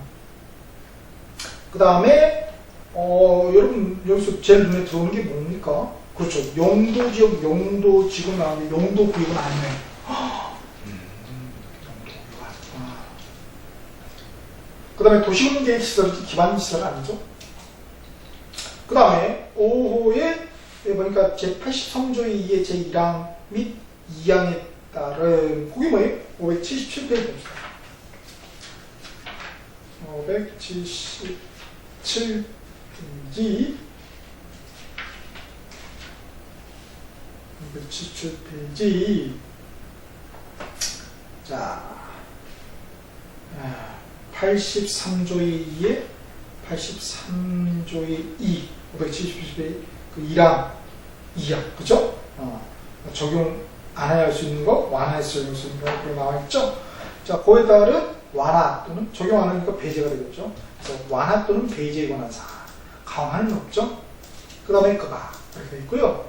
그 다음에 여러분 여기서 제일 눈에 들어오는 게 뭡니까? 그렇죠. 용도지역, 용도지구 나오는데 용도구역은 아니네. 그 다음에 도시군 계획 시설이 기반 시설 아니죠? 그 다음에 5호에 보니까 제83조의 2의 제1항 및 2항에 따른 그게 뭐예요? 577페이지 봅시다. 577페이지 577페이지 자 83조의 2에 83조의 2 577페이지 그 1항 2항 그죠? 적용 안 할 수 있는 거 완화해서 적용할 수 있는 거 그렇게 나와있죠? 자 그에 따른 완화 또는 적용 안 하니까 배제가 되겠죠? 그래서 완화 또는 배제에 관한 사항 강화는 없죠? 그 다음에 그가 이렇게 되어 있고요.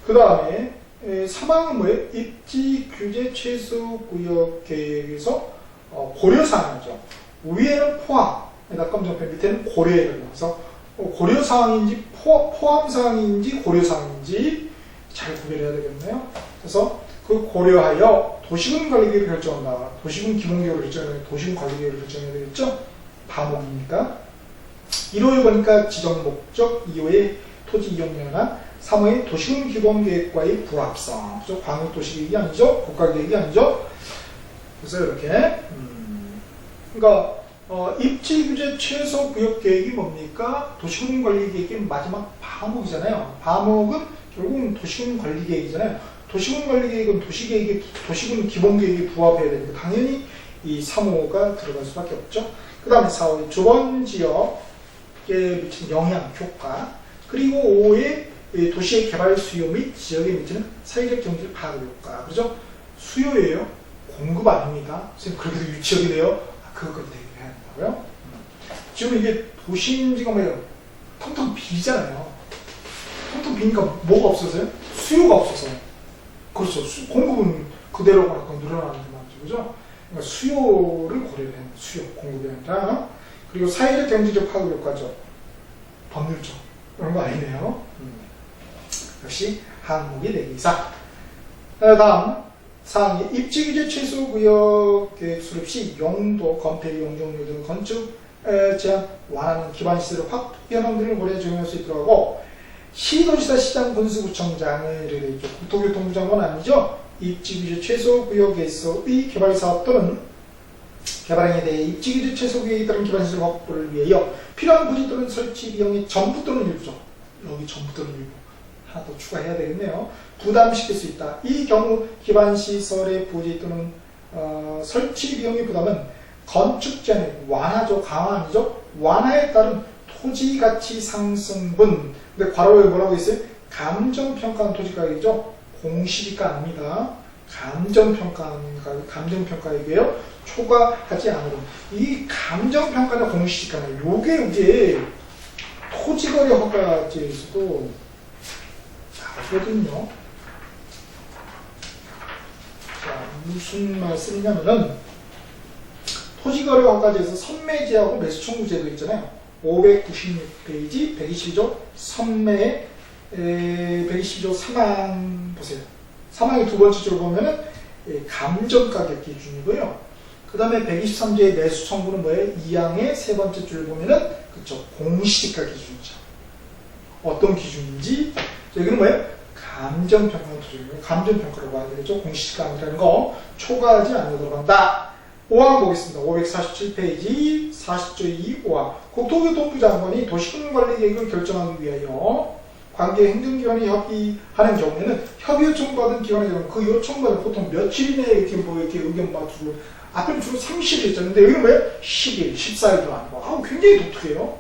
그 다음에 3항은 뭐예요? 입지 규제 최소 구역 계획에서 고려사항이죠. 위에는 포함, 검정펜 밑에는 고려에 걸려서 고려사항인지 포함사항인지 고려사항인지 잘 구별해야 되겠네요. 그래서 그 고려하여 도시군 관리계획을 결정한다. 도시군 기본계획을 결정해야 도시군 관리계획을 결정해야 되겠죠? 다목이니까. 1호에 보니까 지정 목적, 2호에 토지 이용 연한, 3호에 도시군 기본계획과의 불합성. 그죠? 광역도시계획이 아니죠? 국가계획이 아니죠? 그래서 이렇게 그러니까 입지규제 최소 구역계획이 뭡니까? 도시군 관리계획의 마지막 과목이잖아요. 과목은 결국은 도시군 관리계획이잖아요. 도시군 관리계획은 도시군 기본계획에 부합해야 되니까 당연히 이 3호가 들어갈 수밖에 없죠. 그 다음에 4호의 주변 지역에 미치는 영향, 효과, 그리고 5호의 도시의 개발 수요 및 지역에 미치는 사회적 경제 파급 효과. 그죠? 수요예요. 공급 아닙니다. 선생님 그렇게도 유치하게돼요. 그걸 대비해야 한다고요? 지금 이게 도심지가 뭐예요? 텅텅 비잖아요. 텅텅 비니까 뭐가 없어서요? 수요가 없어서. 그렇죠. 공급은 그대로 가니까 늘어나는데 말이죠. 그죠? 그러니까 수요를 고려해야 합니다. 수요, 공급이 아니라. 그리고 사회적 경제적 파급 효과죠. 법률적. 그런 거 아니네요. 역시 항목이 4개 이상. 다음 사항이 입지규제 최소구역 계획 수립 시 용도, 건폐, 용적률 등 건축 제한 완화는 기반시설의 확보 현황 등을 고려해 적용할 수 있도록 하고 시도지사, 시장, 군수구청장을 이렇게 있죠. 국토교통부 장관 아니죠? 입지규제 최소구역에서의 개발사업 또는 개발행에 대해 입지규제 최소구역에 따른 기반시설 확보를 위하여 필요한 부지 또는 설치 비용의 전부 또는 일부죠. 여기 전부 또는 일부. 하나 더 추가해야 되겠네요. 부담시킬 수 있다. 이 경우 기반시설의 부지 또는 설치 비용의 부담은 건축 제한의 완화죠. 강화 아니죠? 완화에 따른 토지가치 상승분. 근데 괄호에 뭐라고 있어요? 감정평가한 토지가격이죠. 공시지가 아닙니다. 감정평가액이에요. 초과하지 않으로. 이 감정평가나 공시지가는 요게 이제 토지거래 허가제에서도 나오거든요. 자, 무슨 말씀이냐면은 토지거래 허가제에서 선매제하고 매수청구제도 있잖아요. 596페이지 122조 선매 122조 3항 보세요. 3항의 두 번째 줄 보면은 감정가격 기준이고요. 그 다음에 123조의 매수청구는 뭐예요? 2항의 세 번째 줄 보면은 그쵸 공시지가 기준이죠. 어떤 기준인지 여기는 뭐예요? 감정평가는 토지예요. 감정평가라고 하는 되겠죠. 공시지가 아니라는 거 초과하지 않도록 한다. 5항 보겠습니다. 547페이지 40조 2 5항 국토교통부 장관이 도시군관리계획을 결정하기 위하여 관계 행정기관이 협의하는 경우에는 협의 요청받은 기관의 경우 그 요청받은 보통 며칠 내에 이렇게 이렇게 의견 받고 앞에는 주로 30일 있었는데 여기는 뭐예요? 10일, 14일도 아니고 굉장히 독특해요.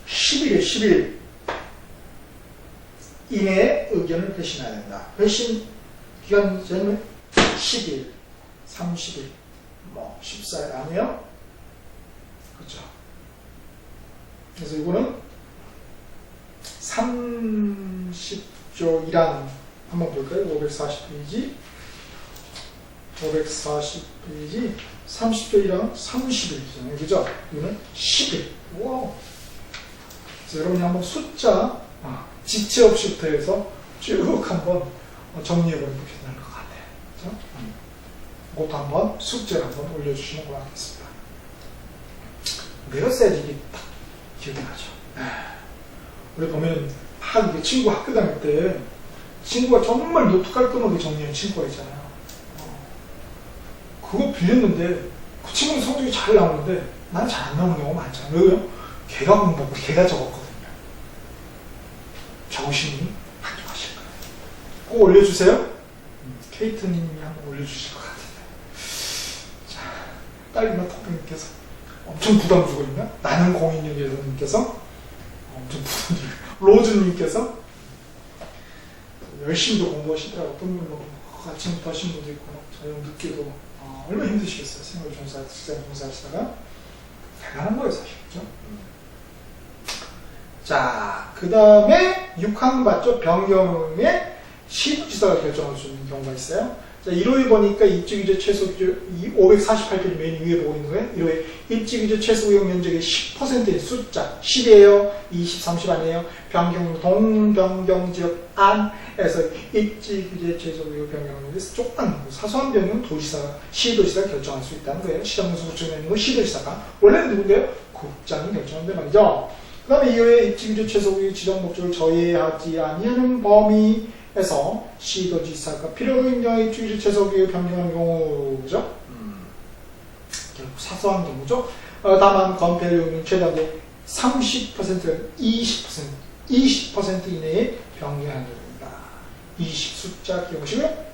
10일에 10일 이내에 의견을 회신해야 된다. 회신 기간 전에 10일 30일, 뭐 14일 아니에요? 그렇죠. 그래서 이거는 30조 1항 한번 볼까요? 540페이지 30조 1항 30일이잖아요. 그죠? 이거는 10일. 와우. 그래서 여러분이 한번 숫자 지체 없이부터 해서 쭉 한번 정리해보는 게 괜찮을 것 같아요. 그죠? 그것도 한번 숙제를 한번 올려주시면 고맙겠습니다. 내가 써야지 이게 딱 기억이 나죠. 우리 보면 이게 친구 학교 다닐 때 친구가 정말 노트 깔끔하게 정리한 친구가 있잖아요. 그거 빌렸는데 그 친구는 성적이 잘 나오는데 나는 잘 안 나오는 경우가 많잖아요. 왜요? 걔가 공부하고 걔가 적었거든요. 적으신 분이 만족하실 거예요. 꼭 올려주세요. 케이트님이 한번 올려주실 것 같은데. 자, 딸기나 토끼님께서 엄청 부담 주고 있나? 나는 공인님 여사님께서 엄청 부담 주고 로즈님께서 열심히도 공부하시더라고요. 어떤 분은 아침부터 하신 분도 있고 저녁 늦게도 얼마나 힘드시겠어요. 생활종사, 직장종사하시다가 대단한 거예요, 사실. 그죠? 자, 그 다음에 6항 봤죠? 변경의 시부지사가 결정할 수 있는 경우가 있어요. 자, 1호에 보니까 입지규제 최소규제 548페이지 맨 위에 보고 있는 거예요. 1호에 입지규제 최소구역 면적의 10%의 숫자 10이에요. 20, 30 아니에요. 변경 동변경지역 안에서 입지규제 최소구역 변경을 조금 사소한 변경은 도지사가 시도지사가 결정할 수 있다는 거예요. 시정문서 구청에 있는 건 시도지사가 원래는 누군데요? 국장이 결정하는데 말이죠. 그 다음에 이후에 입지규제 최소구역 지정 목적을 저해하지 아니하는 범위에서 시도지사가 필요로 인정해 입지규제 최소구역 변경하는 경우죠. 결국 사소한 경우죠. 다만 건폐율은 최대한 30%는 20% 이내에 변경하는 겁니다. 20 숫자 기억하시고요.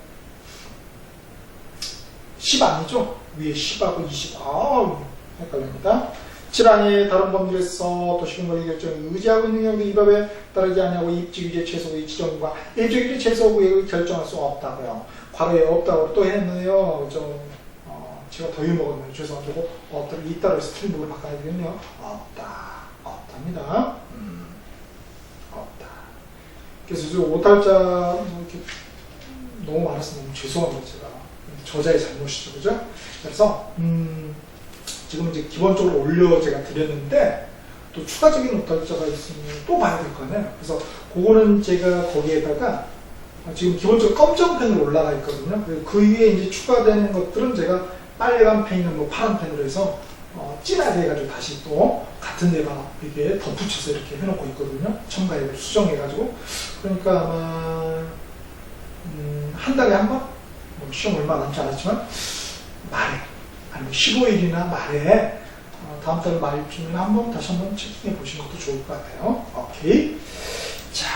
10 아니죠? 위에 10하고 20. 헷갈립니다. 7항의 다른 범위에서 도시군관리 결정을 의지하고 있는 경우도 이 법에 따르지 아니하고 입지규제 최소구역 지정과 입지규제 최소구역을 결정할 수 없다고요. 괄호에 없다고 또 했는데요. 제가 더 유먹었네요. 죄송한데 없다를 있다로 해서 틀림목을 바꿔야 되겠네요. 없답니다. 없다. 그래서 오탈자 이렇게 너무 많아서 너무 죄송합니다. 제가 저자의 잘못이죠, 그죠? 그래서 지금 이제 기본적으로 올려 제가 드렸는데 또 추가적인 오탈자가 있으면 또 봐야 될 거 아니에요. 그래서 그거는 제가 거기에다가 지금 기본적으로 검정 펜으로 올라가 있거든요. 그 위에 이제 추가되는 것들은 제가 빨간 펜이나 뭐 파란 펜으로 해서 진하게 해가지고 다시 또 같은 데만 이게 덧붙여서 이렇게 해놓고 있거든요. 첨가액을 수정해가지고. 그러니까 아마 한 달에 한 번? 뭐 시험 얼마 남지 않았지만 말에 아니면 15일이나 말에 다음 달 말쯤에 한번 다시 한번 체킹해 보시는 것도 좋을 것 같아요. 오케이. 자,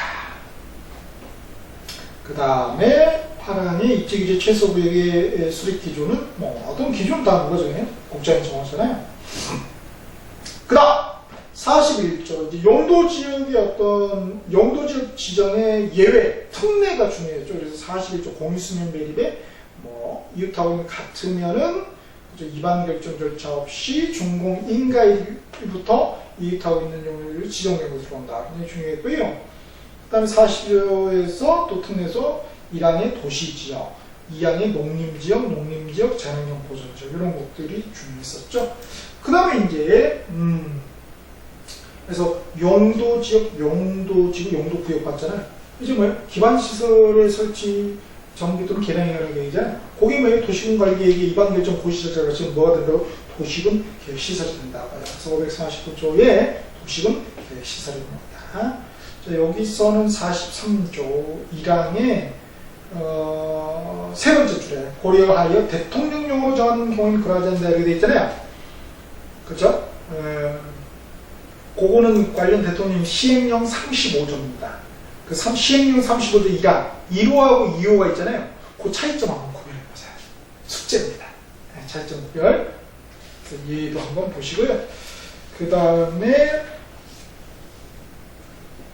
그 다음에 8항의 입지규제 최소구역의 수립 기준은 뭐 어떤 기준 다는 거죠. 국장이 정하잖아요. 그 다음 41조 이제 용도지역의 어떤 용도지역 지정의 예외 특례가 중요했죠. 그래서 41조 공유수면 매립에 뭐 이웃하고 같으면은 이반 결정 절차 없이 준공 인가일부터 이웃하고 있는 용도를 지정되고 들어온다. 굉장히 중요했고요. 그 다음에 40조에서 또 특례에서 1항의 도시지역, 2항의 농림지역, 자연환경 보전지역 이런 것들이 중요했었죠. 그 다음에 이제 그래서 용도지역, 용도구역 봤잖아요. 이제 뭐예요? 기반시설의 설치, 정비 또는 개량이라는 게 얘기잖아요. 거기 뭐예요? 도시군관리계획의 이반결정 고시절차가 지금 뭐가 된다고? 도시군 계획시설이 된다고 해요. 그래서 549조에 도시군 계획시설이 됩니다. 자, 여기서는 43조 1항에 세 번째 줄에 고려하여 대통령령으로 정하는 경우는 그러하지 않는다 이렇게 돼 있잖아요. 그렇죠? 그거는 관련 대통령 시행령 35조입니다. 그 시행령 35조 1항 1호하고 2호가 있잖아요. 그 차이점 한번 구별해보세요. 숙제입니다. 네, 차이점 구별. 얘도 한번 보시고요. 그 다음에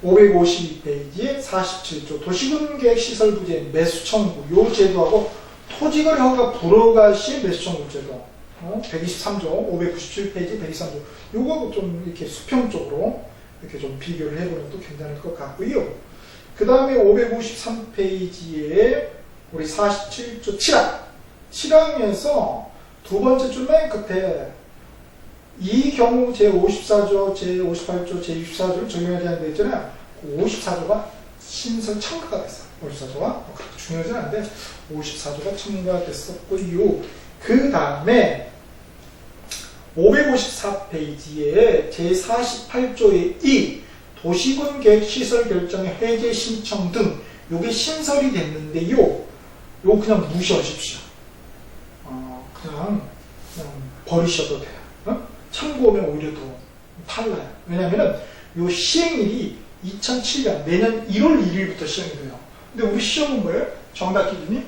552페이지에 47조 도시군계획시설부제 매수 청구 요 제도하고 토지거래 허가 불허가 시 매수청구제도 123조, 597페이지 123조. 요거 좀 이렇게 수평적으로 이렇게 좀 비교를 해보면 또 괜찮을 것 같고요. 그 다음에 553페이지에 우리 47조 7항. 7항에서 두 번째 줄 맨 끝에 이 경우 제54조, 제58조, 제64조를 적용해야 되는 데 있잖아요. 그 54조가 신설 첨가가 됐어요. 54조가 그렇게 중요하진 않은데 54조가 첨가가 됐었고요. 그 다음에 554페이지에 제48조의 2 도시군 계획 시설 결정의 해제 신청 등 요게 신설이 됐는데요. 요 그냥 무시하십시오. 그냥 버리셔도 돼요. 참고하면 오히려 더 달라요. 왜냐면은 요 시행일이 2007년 내년 1월 1일부터 시행이 돼요. 근데 우리 시험은 뭐예요? 정답 기준이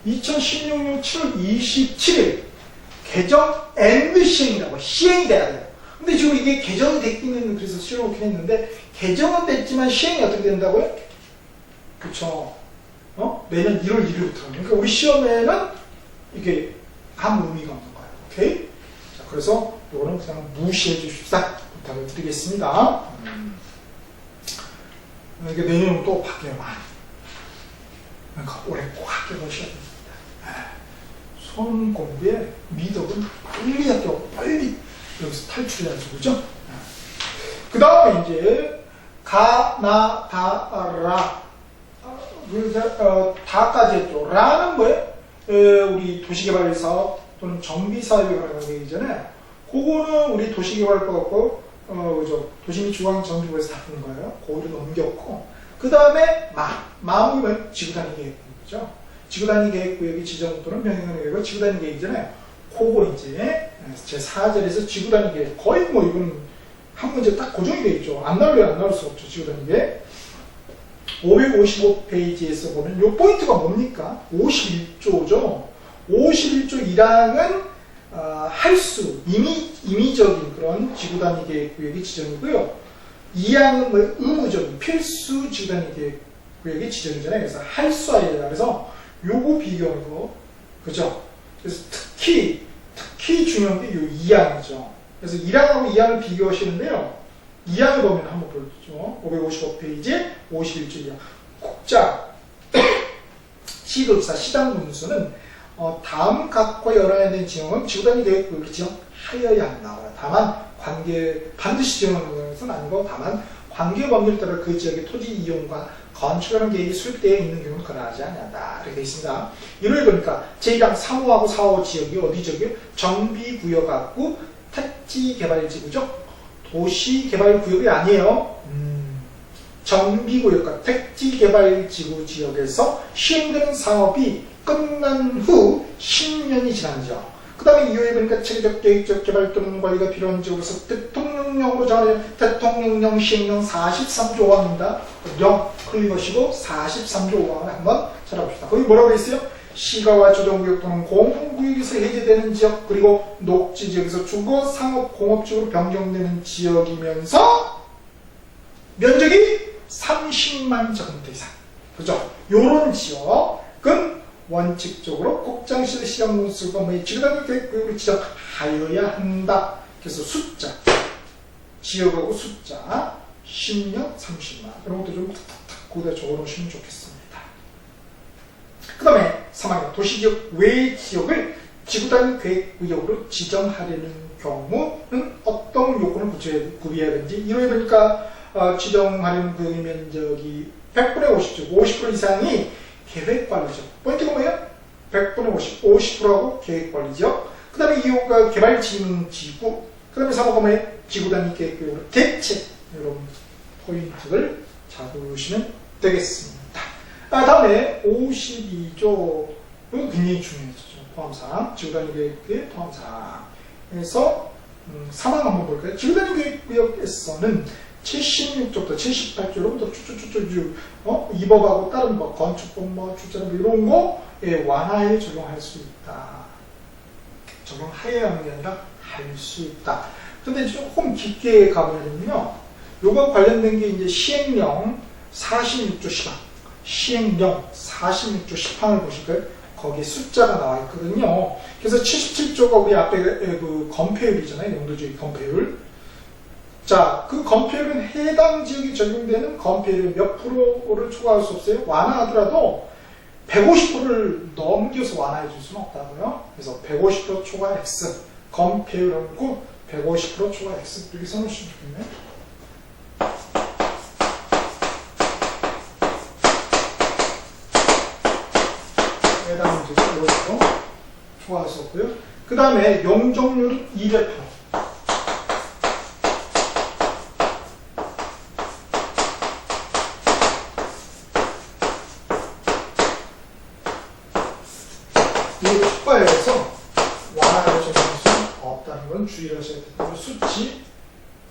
2016년 7월 27일 개정 앤드 시행이라고 시행이 돼야 돼요. 근데 지금 이게 개정이 됐기는 그래서 실어놓긴 했는데 개정은 됐지만 시행이 어떻게 된다고요? 그쵸? 내년 1월 1일부터. 그러니까 우리 시험에는 이게 아무 의미가 없는 거예요. 오케이? 자, 그래서 이거는 그냥 무시해 주십사 부탁을 드리겠습니다. 이게 내년은 또 바뀌어요, 많이. 그러니까 올해 꼭 합격하셔야 됩니다. 손 공부에 미덕은 빨리 합격, 빨리 여기서 탈출해야죠, 그죠? 그 다음에 이제 가, 나, 다, 라 다까지 했죠. 라는 뭐예요? 우리 도시개발사업 또는 정비사업에 관한 얘기잖아요. 그거는 우리 도시개발법하고 도시 및 중앙정비부에서 다룬 거예요. 그거를 넘겼고 그 다음에 마음이 뭐예요? 지구단위 계획구역이죠. 지구단위 계획구역이 지정 또는 병행하는 계획은 지구단위 계획이잖아요. 그거 이제 제 4절에서 지구단위 계획 거의 뭐 이건 한 문제 딱 고정이 돼 있죠. 안 나오면 안 나올 수 없죠. 지구단위 계획. 555페이지에서 보면 요 포인트가 뭡니까? 51조죠. 51조 1항은 할수, 임의적인 그런 지구단위 계획구역의 지정이고요. 2항은 뭐 의무적인 필수 지구단위 계획구역의 지정이잖아요. 그래서 할수하여야 된다. 그래서 요거 비교하는 거, 그죠? 그래서 특히 중요한 게 요 2항이죠. 그래서 1항하고 2항을 비교하시는데요. 2항을 보면 한번 보죠. 555페이지 51조 2항. 국장, 시도지사, 시당군수는 다음 각과 연관된 지형은 지구단위 계획구역을 지정하여야 한다. 다만 반드시 지정하는 것은 아니고 다만 관계 법률에 따라 그 지역의 토지 이용과 건축하는 계획이 수립되어 있는 경우는 권하지 않는다. 이렇게 되어 있습니다. 이를 보니까 제1항 3호하고 4호 지역이 어디 지역이요? 정비구역하고 택지개발지구죠. 도시개발구역이 아니에요. 정비구역과 택지개발지구 지역에서 시행되는 사업이 끝난 후 10년이 지난 지역. 그 다음에 이후에 보니까 체계적, 계획적, 개발 또는 관리가 필요한 지역으로서 대통령령으로 정하는 대통령령 시행령 43조 5항입니다. 0 클릭하시고 43조 5항을 한번 찾아봅시다. 거기 뭐라고 있어요? 시가와 조정구역 또는 공공구역에서 해제되는 지역 그리고 녹지지역에서 주거, 상업, 공업지역으로 변경되는 지역이면서 면적이 30만 제곱미터 이상. 그죠? 요런 지역은 원칙적으로 국장실 시장문수가 뭐 지구단위 계획구역으로 지정하여야 한다. 그래서 숫자, 지역하고 숫자, 10년, 30만 이런 것도 좀 탁탁탁 거기다 적어놓으시면 좋겠습니다. 그 다음에 3학년 도시지역 외 지역을 지구단위 계획구역으로 지정하려는 경우는 어떤 요건을 구비해야 되는지 이러해 보니까 지정하려는 구역의 면적이 100분의 50죠. 50% 이상이 계획관리지역. 포인트가 뭐예요? 100분의 50, 50%하고 계획관리지역. 그 다음에 2호가 개발진흥지구. 그 다음에 3호가 뭐예요? 지구단위 계획구역으로 대체. 이런 포인트를 잡으시면 되겠습니다. 다음에 52조 굉장히 중요해지죠. 포함사항. 지구단위 계획구역 포함사항에서 3항 한번 볼까요? 지구단위 계획구역에서는 76조부터 78조로부터 쭉쭉쭉쭉 이법하고 다른 법, 건축법, 출자법 이런 거 완화에 적용할 수 있다. 적용하여야 하는 게 아니라 할 수 있다. 근데 조금 깊게 가보면요, 요거 관련된 게 이제 시행령 46조 10항, 시행령 46조 10항을 보실까요? 거기에 숫자가 나와 있거든요. 그래서 77조가 우리 앞에 그 건폐율이잖아요. 용도지역 건폐율. 자, 그 건폐율은 해당 지역에 적용되는 건폐율 몇 프로를 초과할 수 없어요. 완화하더라도 150%를 넘겨서 완화해 줄 수는 없다고요. 그래서 150% 초과 X, 건폐율하고 150% 초과 X 이렇게 써놓으시면 좋겠네요. 해당 지역은 이렇게 초과할 수 없고요. 그 다음에 용적률은 200%. 이게 촉과에서 완화를 적용할 수는 없다는 건 주의를 하셔야 돼요. 수치,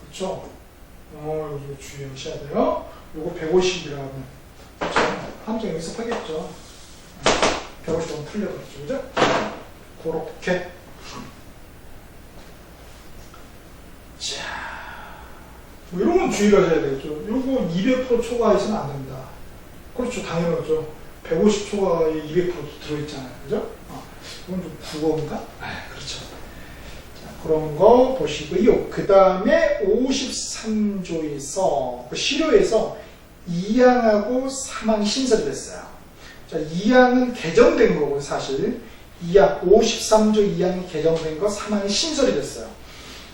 그렇죠? 이거 주의하셔야 돼요. 요거 150이라면, 그렇죠? 함정 연습하겠죠. 150은 틀려버렸죠, 그죠? 그렇게. 자, 뭐 이런 건 주의를 하셔야 되겠죠. 요거 200% 초과해서는 안 됩니다. 그렇죠, 당연하죠. 150 초과에 200%도 들어있잖아요, 그죠? 이건 좀 국어인가? 그렇죠. 자, 그런 거 보시고요. 그 다음에 53조에서, 그 시료에서 2항하고 3항이 신설이 됐어요. 자, 2항은 개정된 거고, 사실. 2항, 53조 2항이 개정된 거, 3항이 신설이 됐어요.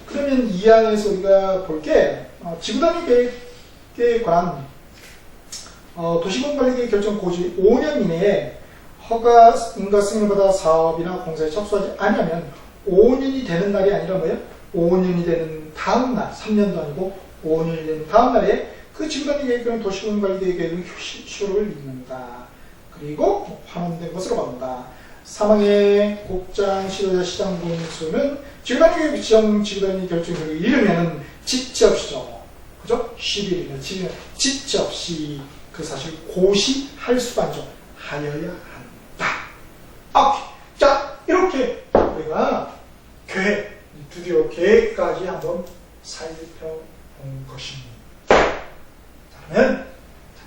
그러면 2항에서 우리가 볼 게, 지구단위 계획에 관한, 도시공관리계획 결정 고지 5년 이내에 허가 인가 승인을 받아 사업이나 공사에 접수하지 않으면 5년이 되는 날이 아니라 뭐예요? 5년이 되는 다음 날, 3년도 아니고 5년이 되는 다음 날에 그 지구단위 계획은 도시공관리계획 계획은 효력을 잃는다. 그리고 환원된 것으로 본다. 사망의 곡장, 시도자, 시장 분수는 지구단위 계획 지정 지구단위 결정 계획을 잃으면 지체 없이죠. 그죠? 10일이면 지체 없이 그 사실 고시할 수반적 하여야 한다. 오케이. 자, 이렇게 우리가 계획, 드디어 계획까지 한번 살펴본 것입니다. 자, 그러면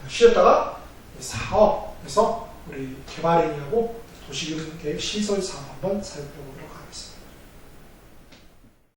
쉬었다가 사업에서 우리 개발행위하고 도시계획 시설 사업 한번 살펴보도록